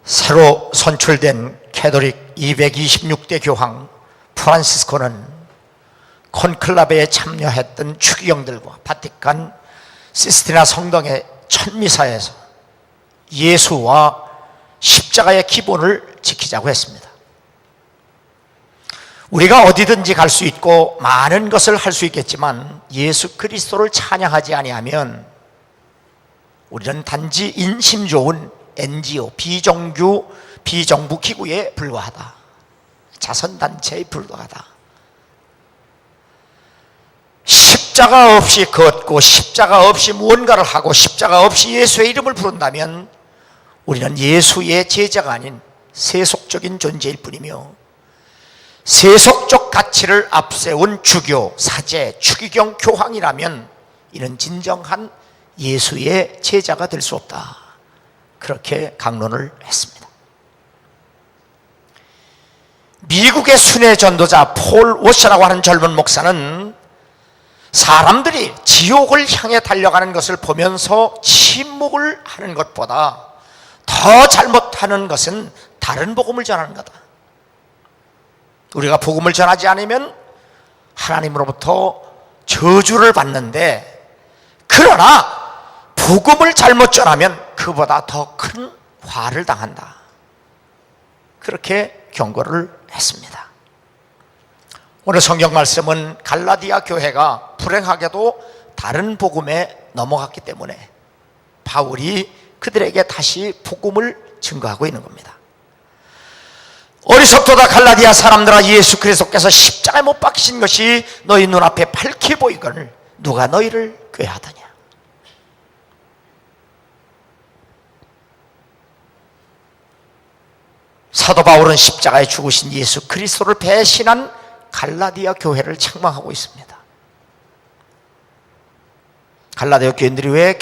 새로 선출된 캐톨릭 226대 교황 프란시스코는 콘클라베에 참여했던 추기경들과 바티칸 시스티나 성당의 첫 미사에서 예수와 십자가의 기본을 지키자고 했습니다. 우리가 어디든지 갈 수 있고 많은 것을 할 수 있겠지만 예수 그리스도를 찬양하지 아니하면 우리는 단지 인심 좋은 NGO, 비정부 기구에 불과하다. 자선단체에 불과하다. 십자가 없이 걷고 십자가 없이 무언가를 하고 십자가 없이 예수의 이름을 부른다면 우리는 예수의 제자가 아닌 세속적인 존재일 뿐이며 세속적 가치를 앞세운 주교, 사제, 추기경, 교황이라면 이는 진정한 예수의 제자가 될 수 없다. 그렇게 강론을 했습니다. 미국의 순회 전도자 폴 워셔라고 하는 젊은 목사는 사람들이 지옥을 향해 달려가는 것을 보면서 침묵을 하는 것보다 더 잘못하는 것은 다른 복음을 전하는 거다. 우리가 복음을 전하지 않으면 하나님으로부터 저주를 받는데, 그러나 복음을 잘못 전하면 그보다 더 큰 화를 당한다. 그렇게 경고를 했습니다. 오늘 성경 말씀은 갈라디아 교회가 불행하게도 다른 복음에 넘어갔기 때문에 바울이 그들에게 다시 복음을 증거하고 있는 겁니다. 어리석도다 갈라디아 사람들아, 예수 그리스도께서 십자가에 못 박히신 것이 너희 눈앞에 밝히 보이거늘 누가 너희를 꾀하더냐. 사도 바울은 십자가에 죽으신 예수 그리스도를 배신한 갈라디아 교회를 책망하고 있습니다. 갈라디아 교인들이 왜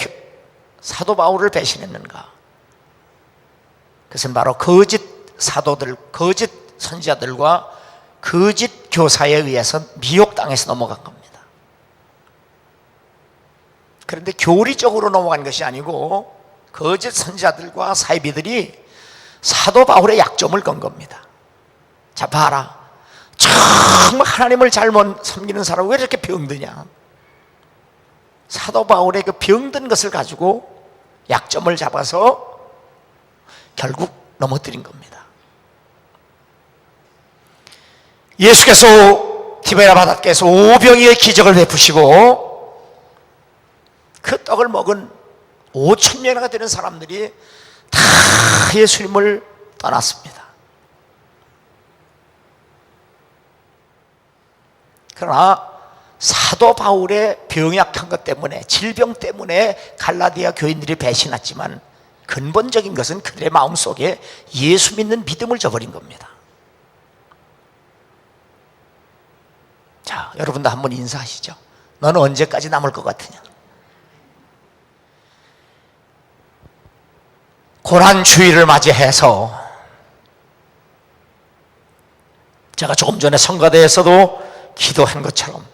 사도 바울을 배신했는가? 그것은 바로 거짓 사도들, 거짓 선지자들과 거짓 교사에 의해서 미혹당해서 넘어간 겁니다. 그런데 교리적으로 넘어간 것이 아니고 거짓 선지자들과 사이비들이 사도 바울의 약점을 건 겁니다. 자, 봐라. 정말 하나님을 잘못 섬기는 사람은 왜 이렇게 병드냐? 사도 바울의 그 병든 것을 가지고 약점을 잡아서 결국 넘어뜨린 겁니다. 예수께서 디베라 바닷가에서 오병이의 기적을 베푸시고 그 떡을 먹은 5,000명이나 되는 사람들이 다 예수님을 떠났습니다. 그러나 사도 바울의 병약한 것 때문에, 질병 때문에 갈라디아 교인들이 배신했지만 근본적인 것은 그들의 마음속에 예수 믿는 믿음을 저버린 겁니다. 자, 여러분도 한번 인사하시죠. 너는 언제까지 남을 것 같으냐? 고난주의를 맞이해서 제가 조금 전에 성가대에서도 기도한 것처럼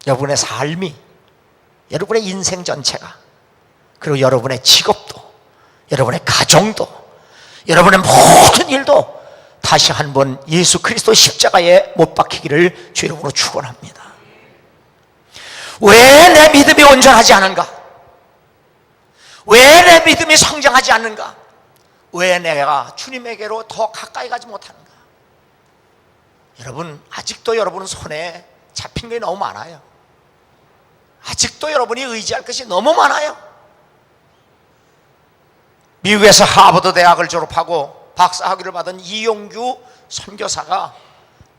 여러분의 삶이, 여러분의 인생 전체가, 그리고 여러분의 직업도, 여러분의 가정도, 여러분의 모든 일도 다시 한번 예수 그리스도 십자가에 못 박히기를 주 이름으로 축원합니다. 왜 내 믿음이 온전하지 않은가? 왜 내 믿음이 성장하지 않는가? 왜 내가 주님에게로 더 가까이 가지 못하는가? 여러분, 아직도 여러분 손에 잡힌 게 너무 많아요. 아직도 여러분이 의지할 것이 너무 많아요. 미국에서 하버드 대학을 졸업하고 박사학위를 받은 이용규 선교사가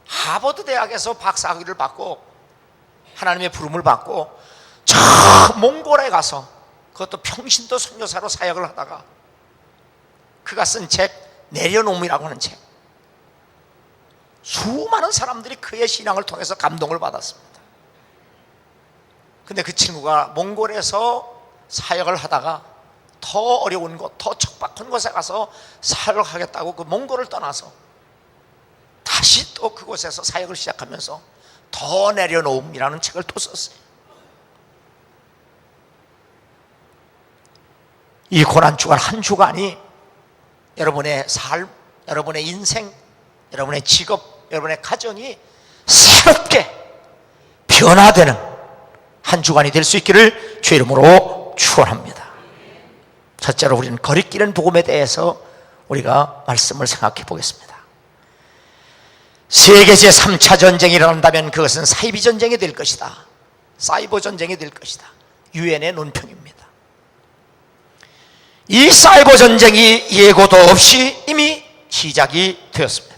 하버드 대학에서 박사학위를 받고 하나님의 부름을 받고 저 몽골에 가서, 그것도 평신도 선교사로 사역을 하다가 그가 쓴 책 내려놓음이라고 하는 책, 수많은 사람들이 그의 신앙을 통해서 감동을 받았습니다. 근데 그 친구가 몽골에서 사역을 하다가 더 어려운 곳, 더 척박한 곳에 가서 사역을 하겠다고 그 몽골을 떠나서 다시 또 그곳에서 사역을 시작하면서 더 내려놓음이라는 책을 또 썼어요. 이 고난주간 한 주간이 여러분의 삶, 여러분의 인생, 여러분의 직업, 여러분의 가정이 새롭게 변화되는 한 주간이 될 수 있기를 주의 이름으로 축원합니다. 첫째로 우리는 거리끼는 복음에 대해서 우리가 말씀을 생각해 보겠습니다. 세계 제3차 전쟁이 일어난다면 그것은 사이비 전쟁이 될 것이다. 사이버 전쟁이 될 것이다. 유엔의 논평입니다. 이 사이버 전쟁이 예고도 없이 이미 시작이 되었습니다.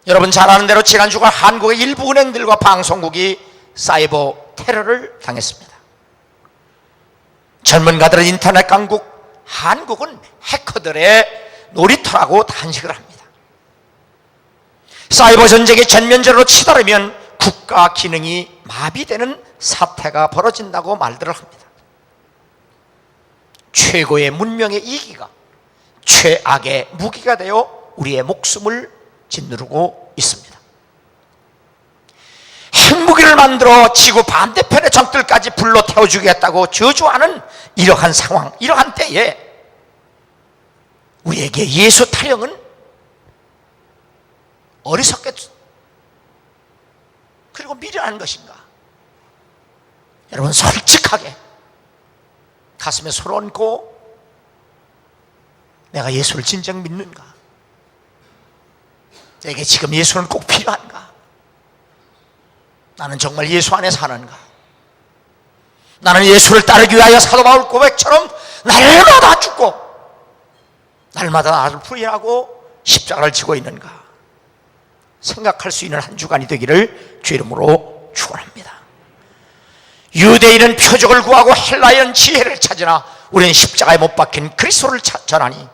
여러분 잘 아는 대로 지난 주간 한국의 일부 은행들과 방송국이 사이버 테러를 당했습니다. 전문가들은 인터넷 강국, 한국은 해커들의 놀이터라고 단식을 합니다. 사이버 전쟁이 전면전으로 치달으면 국가 기능이 마비되는 사태가 벌어진다고 말들을 합니다. 최고의 문명의 이기가 최악의 무기가 되어 우리의 목숨을 짓누르고 있습니다. 핵무기를 만들어 지구 반대편의 적들까지 불러 태워주겠다고 저주하는 이러한 상황, 이러한 때에 우리에게 예수 타령은 어리석게 그리고 미련한 것인가? 여러분 솔직하게 가슴에 손 얹고 내가 예수를 진정 믿는가? 내게 지금 예수는 꼭 필요한가? 나는 정말 예수 안에 사는가? 나는 예수를 따르기 위하여 사도 바울 고백처럼 날마다 죽고 날마다 나를 부인하고 십자가를 지고 있는가? 생각할 수 있는 한 주간이 되기를 주 이름으로 축원합니다. 유대인은 표적을 구하고 헬라인은 지혜를 찾으나 우리는 십자가에 못 박힌 그리스도를 전하니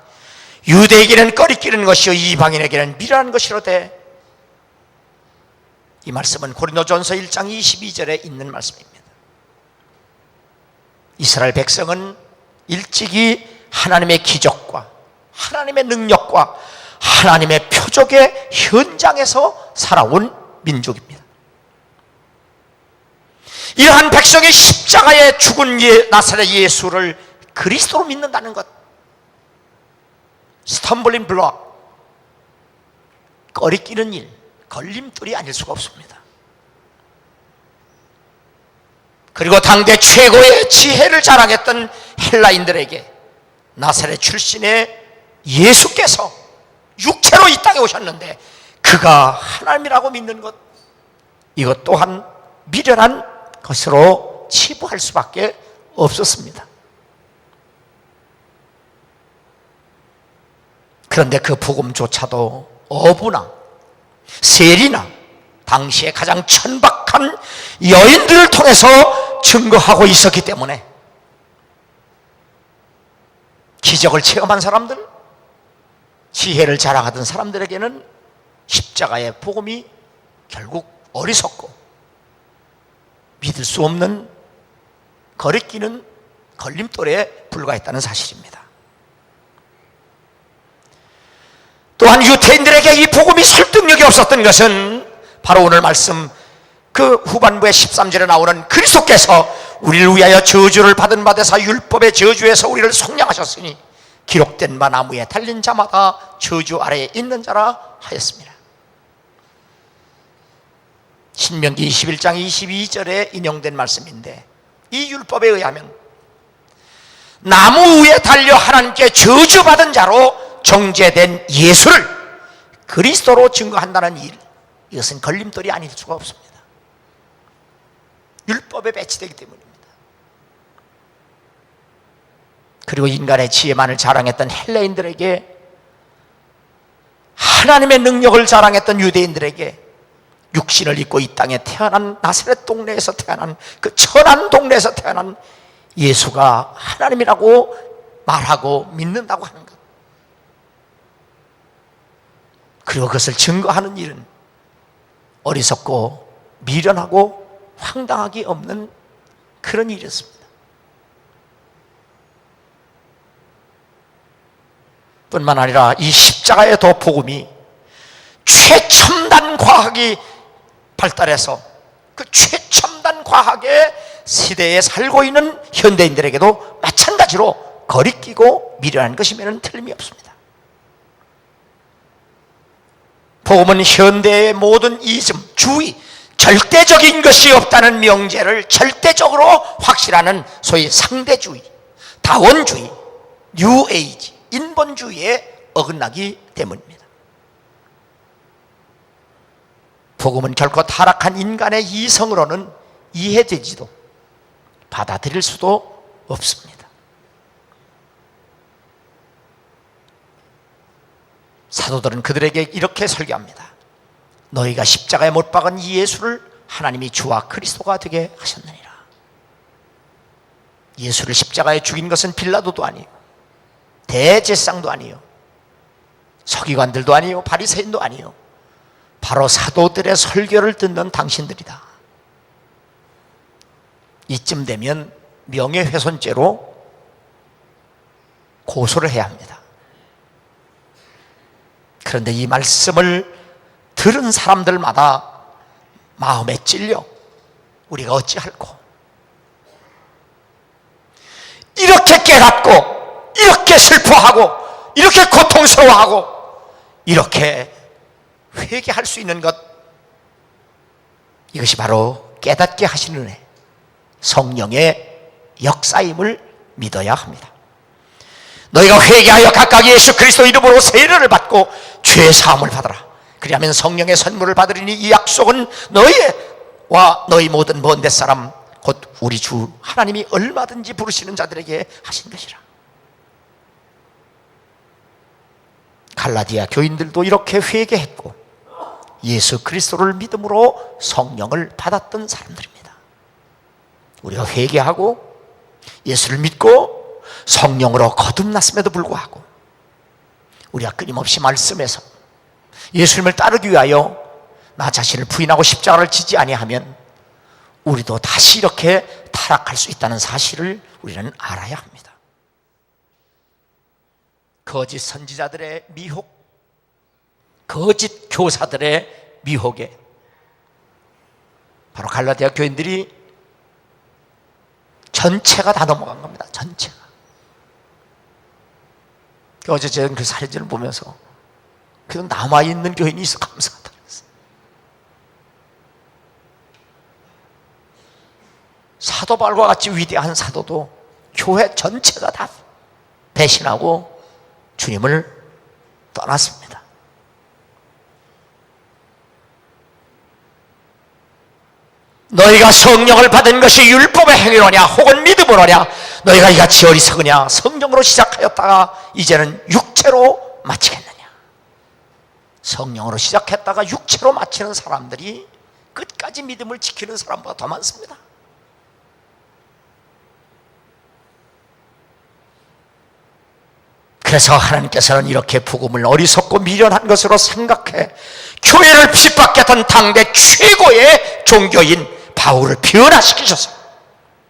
유대에게는 꺼리끼는 것이요 이방인에게는 미련한 것이로되. 이 말씀은 고린도전서 1장 22절에 있는 말씀입니다. 이스라엘 백성은 일찍이 하나님의 기적과 하나님의 능력과 하나님의 표적의 현장에서 살아온 민족입니다. 이러한 백성이 십자가에 죽은 나사렛 예수를 그리스도로 믿는다는 것, 스텀블링 블록, 꺼리끼는 일, 걸림돌이 아닐 수가 없습니다. 그리고 당대 최고의 지혜를 자랑했던 헬라인들에게 나사렛 출신의 예수께서 육체로 이 땅에 오셨는데 그가 하나님이라고 믿는 것, 이것 또한 미련한 것으로 치부할 수밖에 없었습니다. 그런데 그 복음조차도 어부나 세리나 당시에 가장 천박한 여인들을 통해서 증거하고 있었기 때문에 기적을 체험한 사람들, 지혜를 자랑하던 사람들에게는 십자가의 복음이 결국 어리석고 믿을 수 없는 거리끼는 걸림돌에 불과했다는 사실입니다. 또한 유대인들에게 이 복음이 설득력이 없었던 것은 바로 오늘 말씀 그 후반부의 13절에 나오는 그리스도께서 우리를 위하여 저주를 받은 바 되사 율법의 저주에서 우리를 속량하셨으니 기록된 바 나무에 달린 자마다 저주 아래에 있는 자라 하였습니다. 신명기 21장 22절에 인용된 말씀인데, 이 율법에 의하면 나무 위에 달려 하나님께 저주받은 자로 정죄된 예수를 그리스도로 증거한다는 일, 이것은 걸림돌이 아닐 수가 없습니다. 율법에 배치되기 때문입니다. 그리고 인간의 지혜만을 자랑했던 헬레인들에게, 하나님의 능력을 자랑했던 유대인들에게 육신을 입고 이 땅에 태어난 나사렛 동네에서 태어난 그 천한 동네에서 태어난 예수가 하나님이라고 말하고 믿는다고 하는 것, 그리고 그것을 증거하는 일은 어리석고 미련하고 황당하기 없는 그런 일이었습니다. 뿐만 아니라 이 십자가의 도 복음이 최첨단 과학이 발달해서 그 최첨단 과학의 시대에 살고 있는 현대인들에게도 마찬가지로 거리끼고 미련한 것이면 틀림이 없습니다. 복음은 현대의 모든 이즘, 주의, 절대적인 것이 없다는 명제를 절대적으로 확실하는 소위 상대주의, 다원주의, 뉴에이지, 인본주의에 어긋나기 때문입니다. 복음은 결코 타락한 인간의 이성으로는 이해되지도 받아들일 수도 없습니다. 사도들은 그들에게 이렇게 설교합니다. 너희가 십자가에 못 박은 이 예수를 하나님이 주와 그리스도가 되게 하셨느니라. 예수를 십자가에 죽인 것은 빌라도도 아니요, 대제사장도 아니요, 서기관들도 아니요, 바리새인도 아니요, 바로 사도들의 설교를 듣는 당신들이다. 이쯤 되면 명예훼손죄로 고소를 해야 합니다. 그런데 이 말씀을 들은 사람들마다 마음에 찔려 우리가 어찌할꼬, 이렇게 깨닫고 이렇게 슬퍼하고 이렇게 고통스러워하고 이렇게 회개할 수 있는 것, 이것이 바로 깨닫게 하시는 은혜, 성령의 역사임을 믿어야 합니다. 너희가 회개하여 각각 예수 그리스도 이름으로 세례를 받고 죄 사함을 받으라. 그리하면 성령의 선물을 받으리니 이 약속은 너희와 너희 모든 먼 사람 곧 우리 주 하나님이 얼마든지 부르시는 자들에게 하신 것이라. 갈라디아 교인들도 이렇게 회개했고 예수 그리스도를 믿음으로 성령을 받았던 사람들입니다. 우리가 회개하고 예수를 믿고 성령으로 거듭났음에도 불구하고 우리가 끊임없이 말씀에서 예수님을 따르기 위하여 나 자신을 부인하고 십자가를 지지 아니하면 우리도 다시 이렇게 타락할 수 있다는 사실을 우리는 알아야 합니다. 거짓 선지자들의 미혹, 거짓 교사들의 미혹에 바로 갈라디아 교인들이 전체가 다 넘어간 겁니다. 전체가. 어제 제가 그 사진을 보면서 그래도 남아있는 교인이 있어 감사하다 그랬어요. 사도 바울과 같이 위대한 사도도 교회 전체가 다 배신하고 주님을 떠났습니다. 너희가 성령을 받은 것이 율법의 행위로냐 혹은 믿음으로냐, 너희가 이같이 어리석으냐. 성령으로 시작하였다가 이제는 육체로 마치겠느냐. 성령으로 시작했다가 육체로 마치는 사람들이 끝까지 믿음을 지키는 사람보다 더 많습니다. 그래서 하나님께서는 이렇게 복음을 어리석고 미련한 것으로 생각해 교회를 핍박했던 당대 최고의 종교인 바울을 변화시키셔서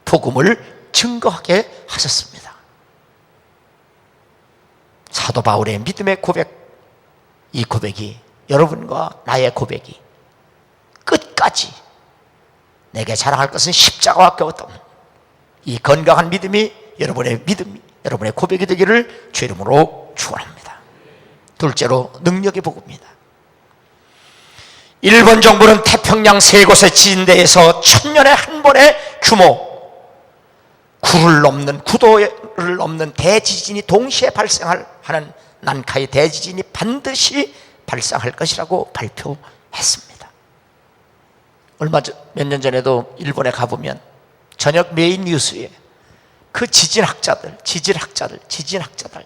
복음을 증거하게 하셨습니다. 사도 바울의 믿음의 고백, 이 고백이 여러분과 나의 고백이 끝까지 내게 자랑할 것은 십자가밖에 없다는 이 건강한 믿음이 여러분의 믿음이 여러분의 고백이 되기를 주 이름으로 축원합니다. 둘째로 능력의 복음입니다. 일본 정부는 태평양 세 곳의 지진대에서 1000년에 한 번의 규모 9를 넘는 구도를 넘는 대지진이 동시에 발생하는 난카이 대지진이 반드시 발생할 것이라고 발표했습니다. 몇 년 전에도 일본에 가보면 저녁 메인 뉴스에 그 지진학자들,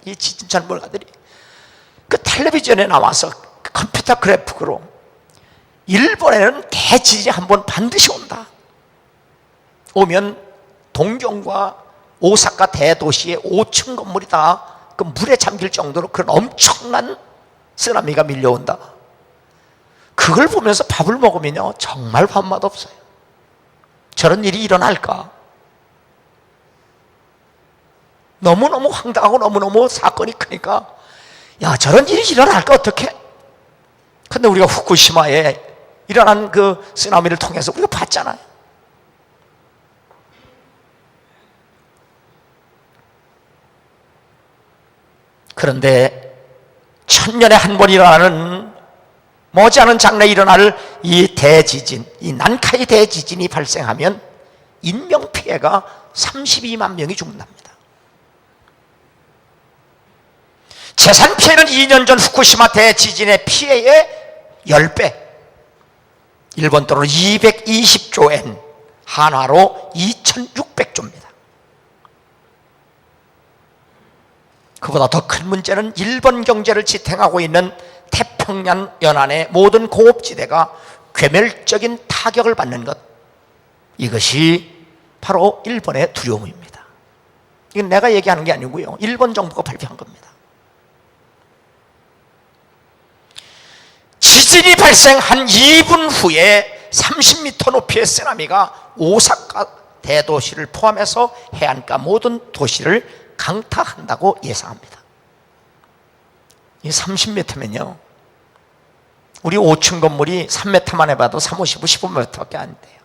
이 지진 전문가들이 그 텔레비전에 나와서 그 컴퓨터 그래픽으로 일본에는 대지진이 한번 반드시 온다. 오면 동경과 오사카 대도시의 5층 건물이 다 그 물에 잠길 정도로 그런 엄청난 쓰나미가 밀려온다. 그걸 보면서 밥을 먹으면요 정말 밥맛 없어요. 저런 일이 일어날까? 너무너무 황당하고 너무너무 사건이 크니까 야 저런 일이 일어날까 어떡해? 근데 우리가 후쿠시마에 일어난 그 쓰나미를 통해서 우리가 봤잖아요. 그런데 1000년에 한 번 일어나는 머지않은 장래에 일어날 이 대지진, 이 난카이 대지진이 발생하면 인명피해가 32만 명이 죽는답니다. 재산 피해는 2년 전 후쿠시마 대지진의 피해의 10배, 일본 돈으로 220조 엔, 한화로 2600조입니다. 그보다 더 큰 문제는 일본 경제를 지탱하고 있는 태평양 연안의 모든 공업지대가 괴멸적인 타격을 받는 것, 이것이 바로 일본의 두려움입니다. 이건 내가 얘기하는 게 아니고요, 일본 정부가 발표한 겁니다. 지진이 발생한 2분 후에 30m 높이의 쓰나미가 오사카 대도시를 포함해서 해안가 모든 도시를 강타한다고 예상합니다. 이 30m면요, 우리 5층 건물이 3m만 해봐도 3, 50, 15m밖에 안 돼요.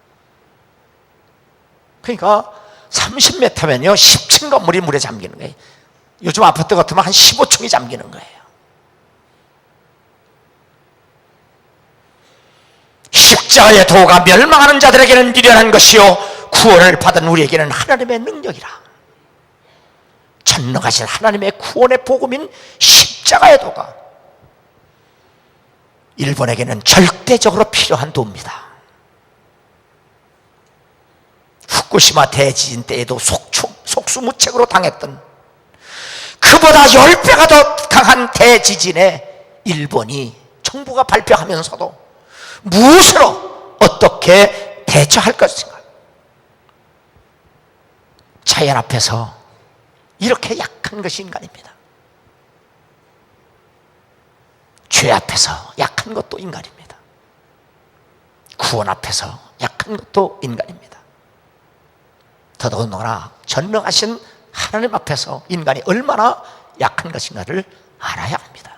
그러니까 30m면요 10층 건물이 물에 잠기는 거예요. 요즘 아파트 같으면 한 15층이 잠기는 거예요. 십자가의 도가 멸망하는 자들에게는 미련한 것이요 구원을 받은 우리에게는 하나님의 능력이라. 전능하신 하나님의 구원의 복음인 십자가의 도가 일본에게는 절대적으로 필요한 도입니다. 후쿠시마 대지진 때에도 속수무책으로 당했던 그보다 10배가 더 강한 대지진에 일본이 정부가 발표하면서도 무엇으로 어떻게 대처할 것인가? 자연 앞에서 이렇게 약한 것이 인간입니다. 죄 앞에서 약한 것도 인간입니다. 구원 앞에서 약한 것도 인간입니다. 더더군다나 전능하신 하나님 앞에서 인간이 얼마나 약한 것인가를 알아야 합니다.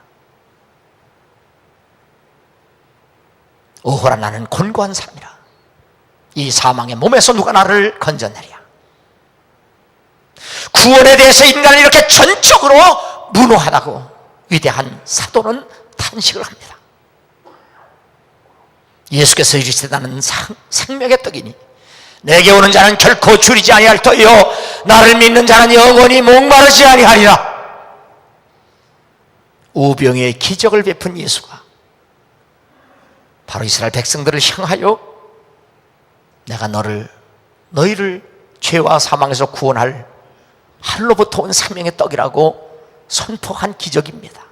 오호라, 나는 곤고한 사람이라. 이 사망의 몸에서 누가 나를 건져내랴. 구원에 대해서 인간을 이렇게 전적으로 무노하다고 위대한 사도는 탄식을 합니다. 예수께서 이르시되 나는 생명의 떡이니 내게 오는 자는 결코 줄이지 아니할 터이요 나를 믿는 자는 영원히 목마르지 아니하리라. 오병의 기적을 베푼 예수가 바로 이스라엘 백성들을 향하여 내가 너희를 죄와 사망에서 구원할 하늘로부터 온 생명의 떡이라고 선포한 기적입니다.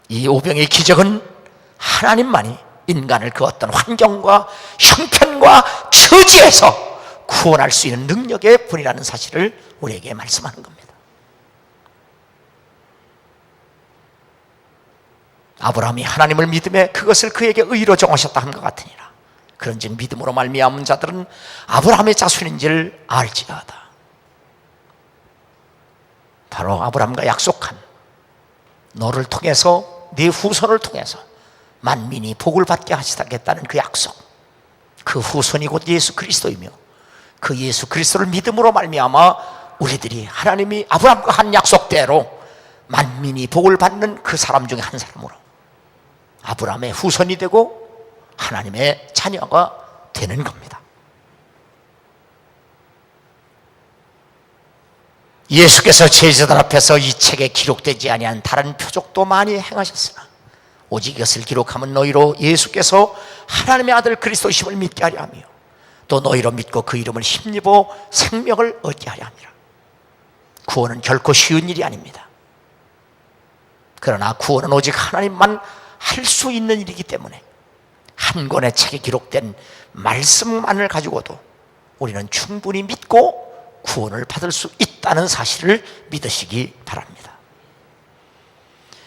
이 오병의 기적은 하나님만이 인간을 그 어떤 환경과 형편과 처지에서 구원할 수 있는 능력의 분이라는 사실을 우리에게 말씀하는 겁니다. 아브라함이 하나님을 믿음에 그것을 그에게 의로 정하셨다 함과 같으니라. 그런즉 믿음으로 말미암은 자들은 아브라함의 자손인지를 알지어다. 바로 아브라함과 약속한 너를 통해서 네 후손을 통해서 만민이 복을 받게 하시겠다는 그 약속, 그 후손이 곧 예수 그리스도이며 그 예수 그리스도를 믿음으로 말미암아 우리들이 하나님이 아브라함과 한 약속대로 만민이 복을 받는 그 사람 중에 한 사람으로 아브라함의 후손이 되고 하나님의 자녀가 되는 겁니다. 예수께서 제자들 앞에서 이 책에 기록되지 아니한 다른 표적도 많이 행하셨으나 오직 이것을 기록하면 너희로 예수께서 하나님의 아들 그리스도이심을 믿게 하려 하며 또 너희로 믿고 그 이름을 힘입어 생명을 얻게 하려 함이라. 구원은 결코 쉬운 일이 아닙니다. 그러나 구원은 오직 하나님만 할 수 있는 일이기 때문에 한 권의 책에 기록된 말씀만을 가지고도 우리는 충분히 믿고 구원을 받을 수 있다는 사실을 믿으시기 바랍니다.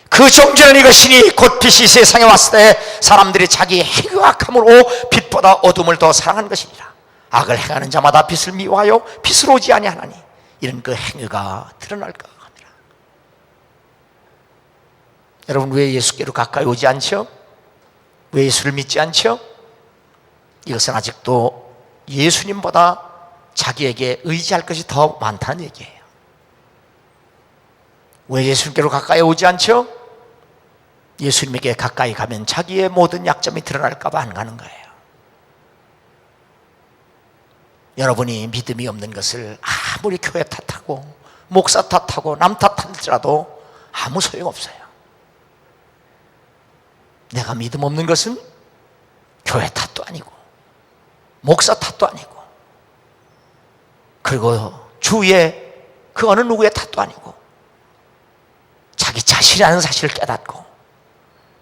그 종전은 이것이니 곧 빛이 세상에 왔을 때 사람들이 자기 행위와 악함으로 빛보다 어둠을 더 사랑한 것이니라. 악을 행하는 자마다 빛을 미워하여 빛으로 오지 아니하나니 이런 그 행위가 드러날까 합니다. 여러분, 왜 예수께로 가까이 오지 않죠? 왜 예수를 믿지 않죠? 이것은 아직도 예수님보다 자기에게 의지할 것이 더 많다는 얘기예요. 왜 예수님께로 가까이 오지 않죠? 예수님에게 가까이 가면 자기의 모든 약점이 드러날까 봐 안 가는 거예요. 여러분이 믿음이 없는 것을 아무리 교회 탓하고 목사 탓하고 남 탓할지라도 아무 소용없어요. 내가 믿음 없는 것은 교회 탓도 아니고 목사 탓도 아니고 그리고 주위에 그 어느 누구의 탓도 아니고 자기 자신이라는 사실을 깨닫고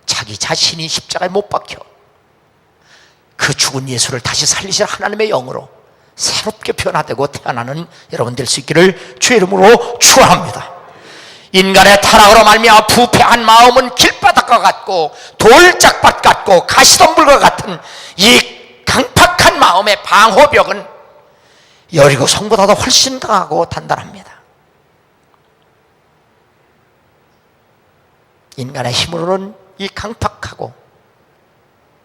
자기 자신이 십자가에 못 박혀 그 죽은 예수를 다시 살리신 하나님의 영으로 새롭게 변화되고 태어나는 여러분 될 수 있기를 주의 이름으로 축원합니다. 인간의 타락으로 말미암아 부패한 마음은 길바닥과 같고 돌짝밭 같고 가시덤불과 같은 이 강팍한 마음의 방호벽은 여리고 성보다도 훨씬 강하고 단단합니다. 인간의 힘으로는 이 강팍하고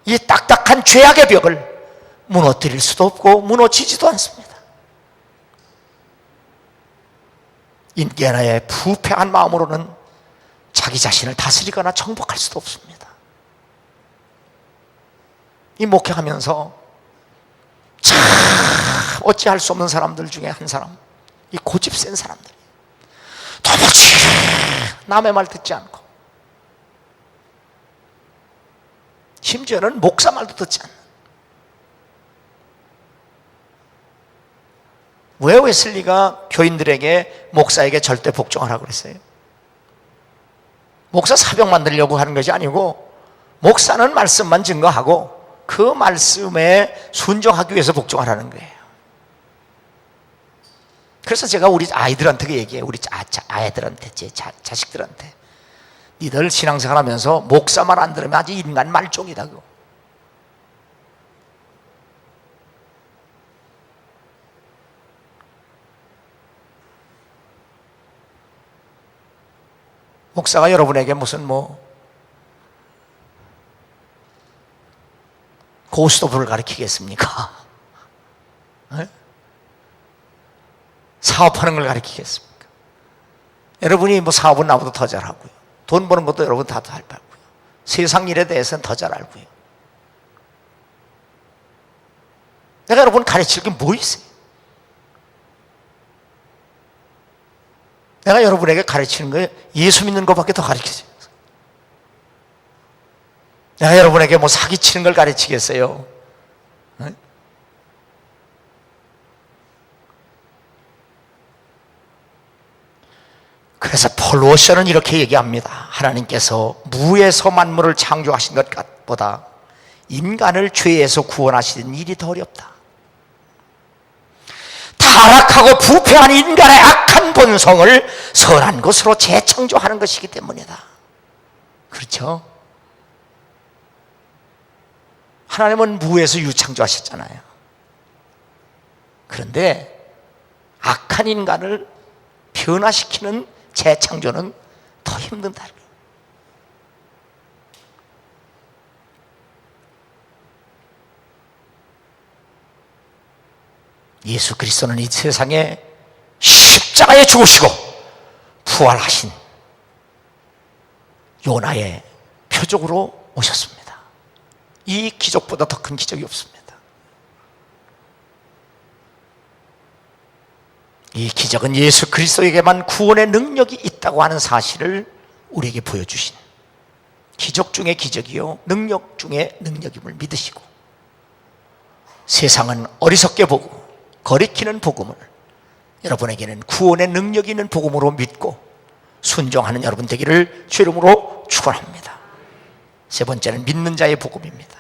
이 딱딱한 죄악의 벽을 무너뜨릴 수도 없고 무너지지도 않습니다. 인간의 부패한 마음으로는 자기 자신을 다스리거나 정복할 수도 없습니다. 이 목회하면서 참 어찌할 수 없는 사람들 중에 한 사람, 이 고집 센 사람들, 도무지 남의 말 듣지 않고 심지어는 목사 말도 듣지 않는, 왜 웨슬리가 교인들에게 목사에게 절대 복종하라고 그랬어요? 목사 사병 만들려고 하는 것이 아니고 목사는 말씀만 증거하고 그 말씀에 순종하기 위해서 복종하라는 거예요. 그래서 제가 우리 아이들한테 얘기해요. 우리 아이들한테, 제 자식들한테, 니들 신앙생활 하면서 목사 말 안 들으면 아주 인간 말종이다고. 목사가 여러분에게 무슨 고스톱을 가르치겠습니까? 네? 사업하는 걸 가르치겠습니까? 여러분이 사업은 나보다 더 잘하고요. 돈 버는 것도 여러분 다 더 잘 알고요. 세상 일에 대해서는 더 잘 알고요. 내가 여러분 가르칠 게 뭐 있어요? 내가 여러분에게 가르치는 거예요. 예수 믿는 것밖에 더 가르치죠. 내가 여러분에게 사기치는 걸 가르치겠어요? 네? 그래서 폴 워셔는 이렇게 얘기합니다. 하나님께서 무에서 만물을 창조하신 것보다 인간을 죄에서 구원하시는 일이 더 어렵다. 타락하고 부패한 인간의 악한 본성을 선한 것으로 재창조하는 것이기 때문이다. 그렇죠? 하나님은 무에서 유창조하셨잖아요. 그런데 악한 인간을 변화시키는 재창조는 더 힘든다. 예수 그리스도는 이 세상에 십자가에 죽으시고 부활하신 요나의 표적으로 오셨습니다. 이 기적보다 더 큰 기적이 없습니다. 이 기적은 예수 그리스도에게만 구원의 능력이 있다고 하는 사실을 우리에게 보여주신 기적 중의 기적이요 능력 중의 능력임을 믿으시고, 세상은 어리석게 보고 거리키는 복음을 여러분에게는 구원의 능력이 있는 복음으로 믿고 순종하는 여러분 되기를 주 이름으로 축원합니다. 세 번째는 믿는 자의 복음입니다.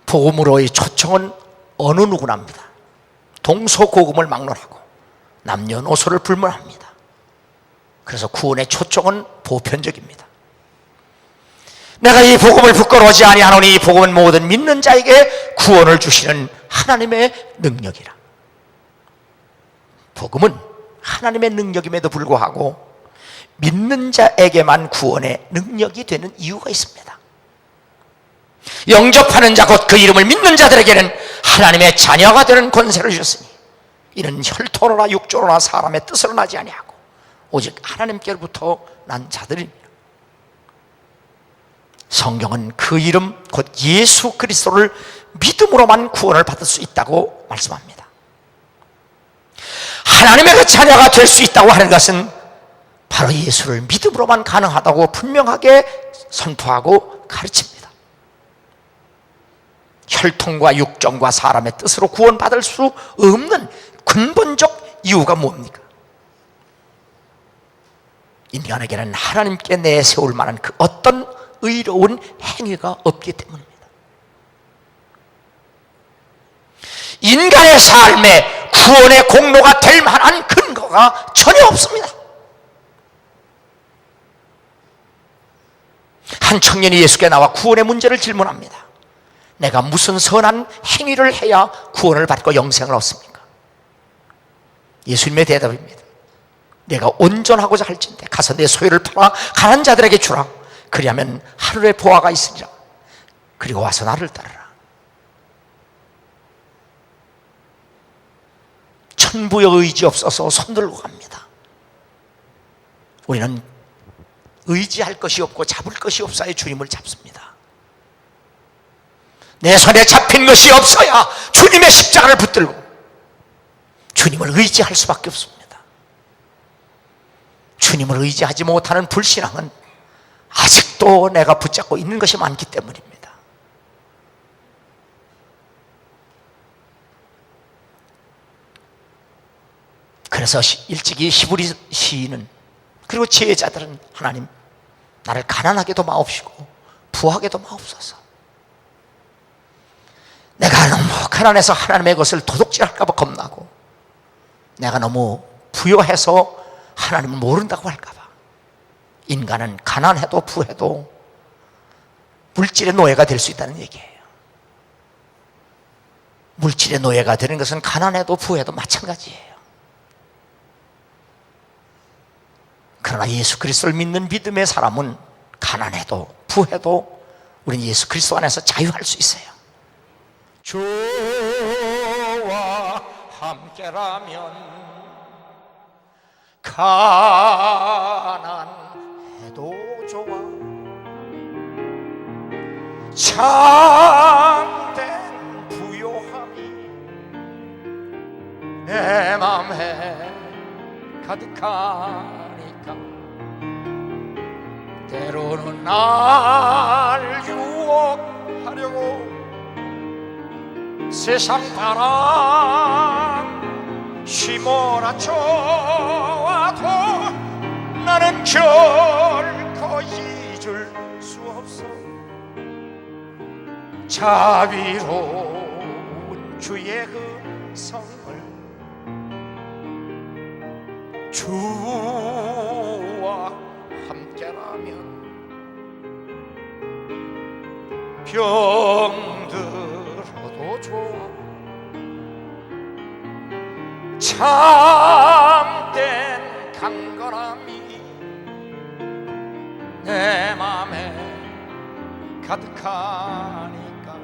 복음으로의 초청은 어느 누구나 합니다. 동서고금을 막론하고 남녀노소를 불문합니다. 그래서 구원의 초청은 보편적입니다. 내가 이 복음을 부끄러워하지 아니하노니 이 복음은 모든 믿는 자에게 구원을 주시는 하나님의 능력이라. 복음은 하나님의 능력임에도 불구하고 믿는 자에게만 구원의 능력이 되는 이유가 있습니다. 영접하는 자 곧 그 이름을 믿는 자들에게는 하나님의 자녀가 되는 권세를 주셨으니 이는 혈통으로나 육조로나 사람의 뜻으로 나지 아니하고 오직 하나님께로부터 난 자들입니다. 성경은 그 이름 곧 예수 그리스도를 믿음으로만 구원을 받을 수 있다고 말씀합니다. 하나님의 그 자녀가 될 수 있다고 하는 것은 바로 예수를 믿음으로만 가능하다고 분명하게 선포하고 가르칩니다. 혈통과 육정과 사람의 뜻으로 구원받을 수 없는 근본적 이유가 뭡니까? 인간에게는 하나님께 내세울 만한 그 어떤 의로운 행위가 없기 때문입니다. 인간의 삶에 구원의 공로가 될 만한 근거가 전혀 없습니다. 한 청년이 예수께 나와 구원의 문제를 질문합니다. 내가 무슨 선한 행위를 해야 구원을 받고 영생을 얻습니까? 예수님의 대답입니다. 내가 온전하고자 할진대 가서 내 소유를 팔아 가난한 자들에게 주라. 그리하면 하늘의 보화가 있으리라. 그리고 와서 나를 따르라. 천부의 의지 없어서 손들고 갑니다. 우리는 의지할 것이 없고 잡을 것이 없어야 주님을 잡습니다. 내 손에 잡힌 것이 없어야 주님의 십자가를 붙들고 주님을 의지할 수밖에 없습니다. 주님을 의지하지 못하는 불신앙은 아직도 내가 붙잡고 있는 것이 많기 때문입니다. 그래서 일찍이 히브리 시인은 그리고 지혜자들은 하나님 나를 가난하게도 마옵시고 부하게도 마옵소서. 내가 너무 가난해서 하나님의 것을 도둑질할까 봐 겁나고 내가 너무 부여해서 하나님을 모른다고 할까 봐. 인간은 가난해도 부해도 물질의 노예가 될 수 있다는 얘기예요. 물질의 노예가 되는 것은 가난해도 부해도 마찬가지예요. 그러나 예수 그리스도를 믿는 믿음의 사람은 가난해도 부해도 우리는 예수 그리스도 안에서 자유할 수 있어요. 주와 함께라면 가난해도 좋아 참된 부요함이 내 맘에 가득하니까 때로는 날 유혹하려고 세상 바람 휘몰아쳐와도 나는 결코 잊을 수 없어. 자비로운 주의 음성을 주와 함께라면 병들어도 좋아 참된 강건함이 내 맘에 가득하니까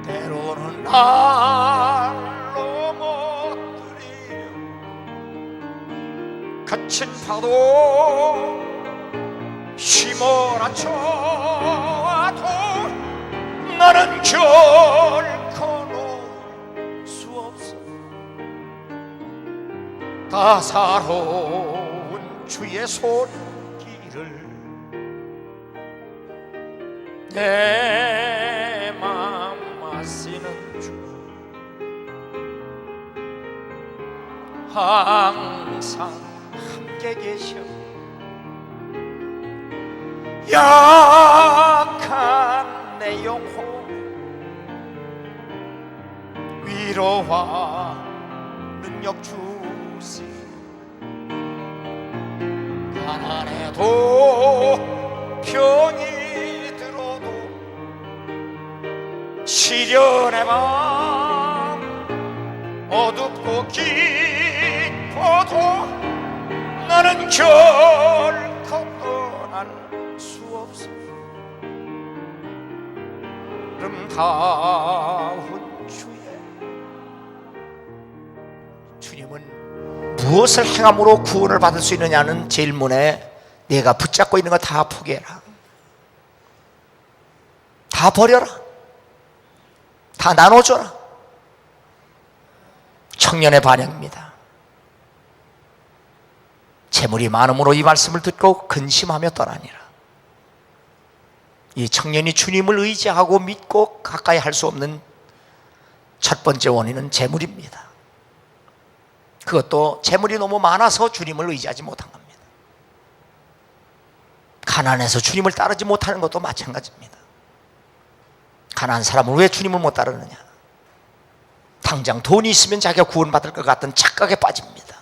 때로는 날로 못 들이려 거친 파도 휘몰아쳐와도 나는 결코 놓을 수 없어. 다사로운 주의 손길을 내 맘 마시는 주 항상 함께 계셔. 약한 내 영혼 위로와 능력 주시. 가난해도 병이 들어도 시련의 밤 어둡고 깊어도 나는 결코 떠날 수 없어. 아름다운 주님은 무엇을 행함으로 구원을 받을 수 있느냐는 질문에 내가 붙잡고 있는 거 다 포기해라, 다 버려라, 다 나눠줘라. 청년의 반응입니다. 재물이 많음으로 이 말씀을 듣고 근심하며 떠나니라. 이 청년이 주님을 의지하고 믿고 가까이 할 수 없는 첫 번째 원인은 재물입니다. 그것도 재물이 너무 많아서 주님을 의지하지 못한 겁니다. 가난해서 주님을 따르지 못하는 것도 마찬가지입니다. 가난한 사람은 왜 주님을 못 따르느냐? 당장 돈이 있으면 자기가 구원받을 것 같은 착각에 빠집니다.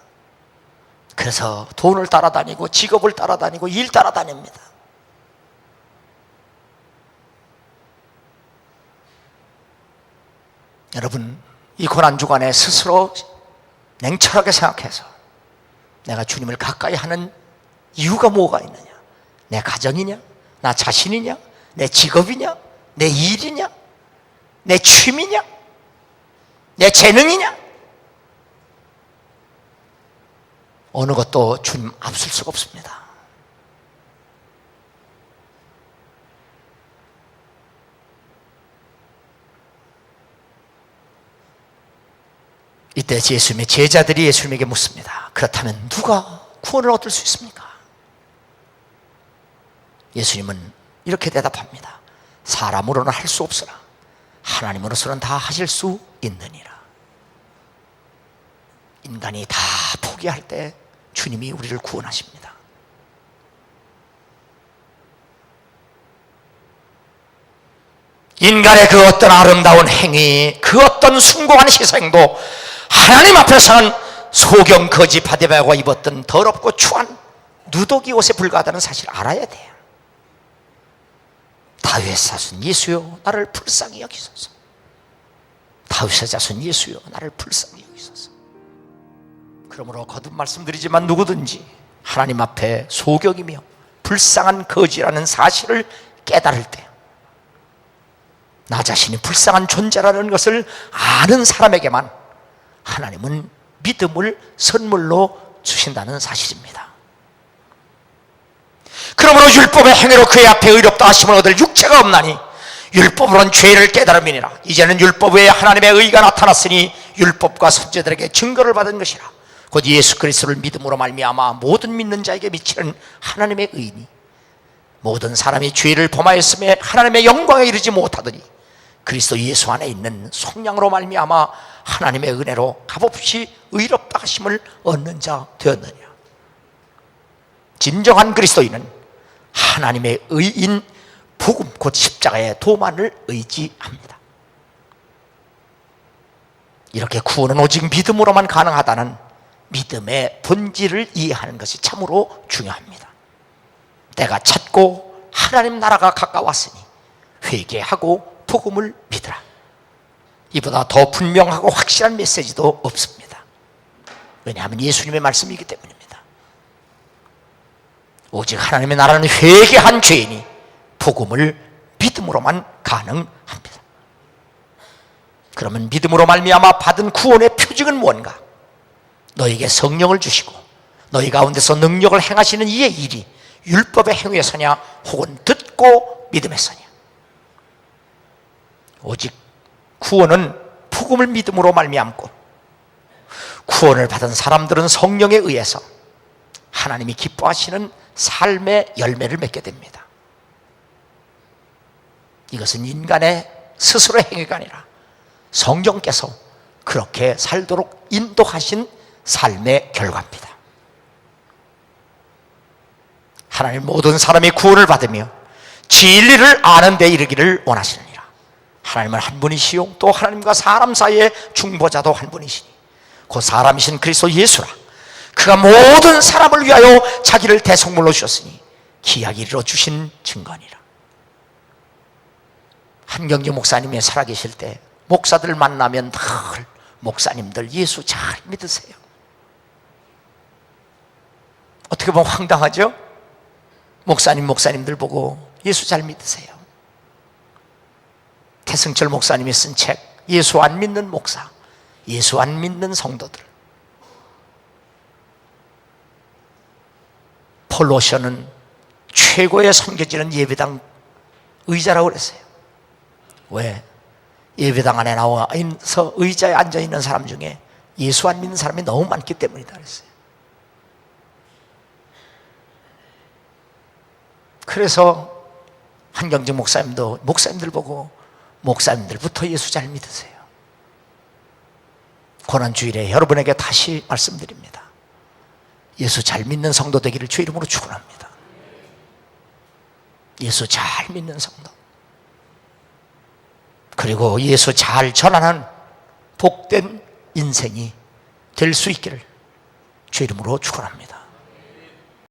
그래서 돈을 따라다니고 직업을 따라다니고 일 따라다닙니다. 여러분, 이 고난주간에 스스로 냉철하게 생각해서 내가 주님을 가까이 하는 이유가 뭐가 있느냐? 내 가정이냐? 나 자신이냐? 내 직업이냐? 내 일이냐? 내 취미냐? 내 재능이냐? 어느 것도 주님 앞설 수가 없습니다. 이때 예수님의 제자들이 예수님에게 묻습니다. 그렇다면 누가 구원을 얻을 수 있습니까? 예수님은 이렇게 대답합니다. 사람으로는 할 수 없으나 하나님으로서는 다 하실 수 있느니라. 인간이 다 포기할 때 주님이 우리를 구원하십니다. 인간의 그 어떤 아름다운 행위, 그 어떤 숭고한 희생도 하나님 앞에서는 소경 거지 바디바가 입었던 더럽고 추한 누더기 옷에 불과하다는 사실을 알아야 돼요. 다윗의 자손 예수여 나를 불쌍히 여기소서. 다윗의 자손 예수여 나를 불쌍히 여기소서. 그러므로 거듭 말씀드리지만 누구든지 하나님 앞에 소경이며 불쌍한 거지라는 사실을 깨달을 때, 나 자신이 불쌍한 존재라는 것을 아는 사람에게만 하나님은 믿음을 선물로 주신다는 사실입니다. 그러므로 율법의 행위로 그의 앞에 의롭다 하심을 얻을 육체가 없나니 율법으로는 죄를 깨달음이니라. 이제는 율법 외에 하나님의 의가 나타났으니 율법과 선지자들에게 증거를 받은 것이라. 곧 예수 그리스도를 믿음으로 말미암아 모든 믿는 자에게 미치는 하나님의 의니 모든 사람이 죄를 범하였음에 하나님의 영광에 이르지 못하더니 그리스도 예수 안에 있는 속량으로 말미암아 하나님의 은혜로 값없이 의롭다 하심을 얻는 자 되었느니라. 진정한 그리스도인은 하나님의 의인 복음 곧 십자가의 도만을 의지합니다. 이렇게 구원은 오직 믿음으로만 가능하다는 믿음의 본질을 이해하는 것이 참으로 중요합니다. 때가 찼고 하나님 나라가 가까웠으니 회개하고 복음을 믿으라. 이보다 더 분명하고 확실한 메시지도 없습니다. 왜냐하면 예수님의 말씀이기 때문입니다. 오직 하나님의 나라는 회개한 죄인이 복음을 믿음으로만 가능합니다. 그러면 믿음으로 말미암아 받은 구원의 표징은 무언가? 너에게 성령을 주시고 너희 가운데서 능력을 행하시는 이의 일이 율법의 행위에서냐 혹은 듣고 믿음에서냐? 오직 구원은 복음을 믿음으로 말미암고 구원을 받은 사람들은 성령에 의해서 하나님이 기뻐하시는 삶의 열매를 맺게 됩니다. 이것은 인간의 스스로의 행위가 아니라 성령께서 그렇게 살도록 인도하신 삶의 결과입니다. 하나님 모든 사람이 구원을 받으며 진리를 아는 데 이르기를 원하시느니라. 하나님은 한 분이시요 또 하나님과 사람 사이의 중보자도 한 분이시니 곧 사람이신 그리스도 예수라. 그가 모든 사람을 위하여 자기를 대속물로 주셨으니 기약이 이르러 주신 증거니라. 한경재 목사님이 살아계실 때 목사들 만나면 늘 목사님들 예수 잘 믿으세요. 어떻게 보면 황당하죠? 목사님들 보고 예수 잘 믿으세요. 태승철 목사님이 쓴 책 예수 안 믿는 목사, 예수 안 믿는 성도들. 폴로셔는 최고의 섬겨지는 예배당 의자라고 그랬어요. 왜? 예배당 안에 나와서 의자에 앉아있는 사람 중에 예수 안 믿는 사람이 너무 많기 때문이다 그랬어요. 그래서 한경직 목사님도 목사님들 보고 목사님들부터 예수 잘 믿으세요. 고난주일에 여러분에게 다시 말씀드립니다. 예수 잘 믿는 성도 되기를 주 이름으로 축원합니다. 예수 잘 믿는 성도, 그리고 예수 잘 전하는 복된 인생이 될 수 있기를 주 이름으로 축원합니다.